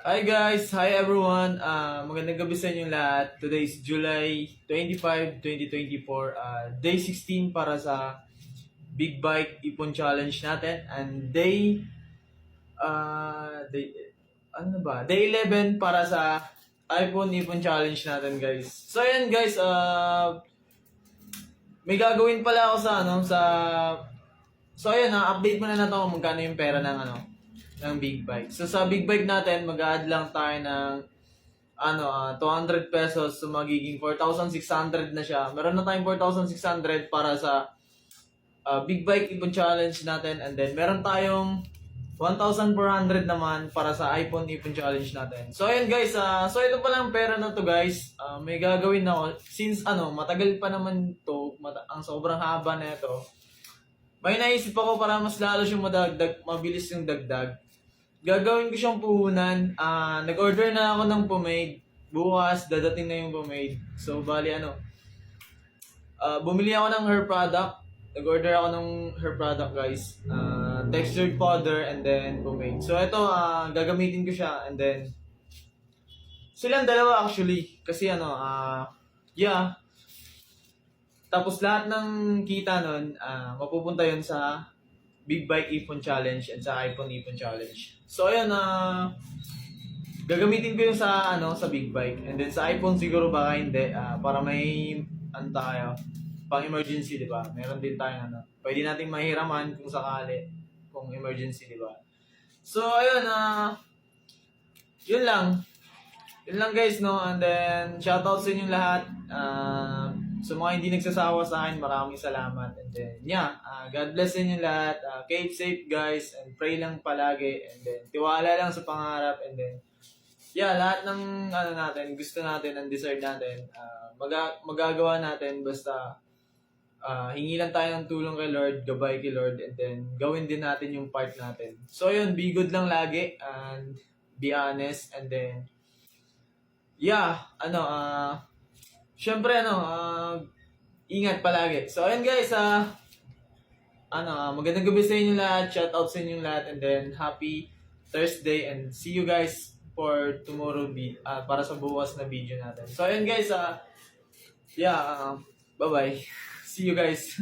Hi guys! Hi everyone! Magandang gabi sa inyo lahat. Today is July 25, 2024. Day 16 para sa Big Bike Ipon Challenge natin. And ano ba? Day 11 para sa iPhone Ipon Challenge natin guys. So ayan guys, may gagawin pala ako So ayun, update muna na to kung magkano yung pera ng big bike. So sa big bike natin, mag-add lang tayo ng 200 pesos, so magiging 4,600 na siya. Meron na tayong 4,600 para sa big bike ibon challenge natin, and then meron tayong 1,400 naman para sa iPhone ipon challenge natin. So ayun guys, so ito pa lang pera na to guys. May gagawin ako since matagal pa naman to, ang sobrang haba na ito. May naisip ako para mas lalo siyang madagdag, mabilis yung dagdag. Gagawin ko siyang puhunan. Nag-order na ako ng pomade. Bukas, dadating na yung pomade. So, bali bumili ako ng hair product. Nag-order ako ng hair product, guys. Textured powder and then pomade. So, ito, gagamitin ko siya and then silang dalawa actually. Kasi yeah. Tapos lahat ng kita nun, mapupunta yun sa Big Bike Ipon Challenge and sa iPhone Ipon Challenge. So ayun, gagamitin ko yung sa Big Bike. And then sa iPhone siguro baka hindi, para may tayo, pang emergency, di ba? Meron din tayong pwede nating mahiraman kung sakali, kung emergency, di ba? So ayun, yun lang. Yun lang guys, no? And then, shoutout sa inyong lahat. Sa mga hindi nagsasawa sa akin, maraming salamat. And then, yeah, God bless sa inyong lahat. Keep safe guys, and pray lang palagi. And then, tiwala lang sa pangarap. And then, yeah, lahat ng natin, gusto natin, and deserve natin, magagawa natin. Basta, hingi lang tayo ng tulong kay Lord, gabay kay Lord, and then, gawin din natin yung part natin. So, yun, be good lang lagi, and be honest, and then, yeah, syempre ingat palagi. So ayun guys, magandang gabi sa inyo lahat, shout out sa inyo lahat, and then happy Thursday, and see you guys for tomorrow para sa bukas na video natin. So ayun guys, yeah, bye bye. See you guys.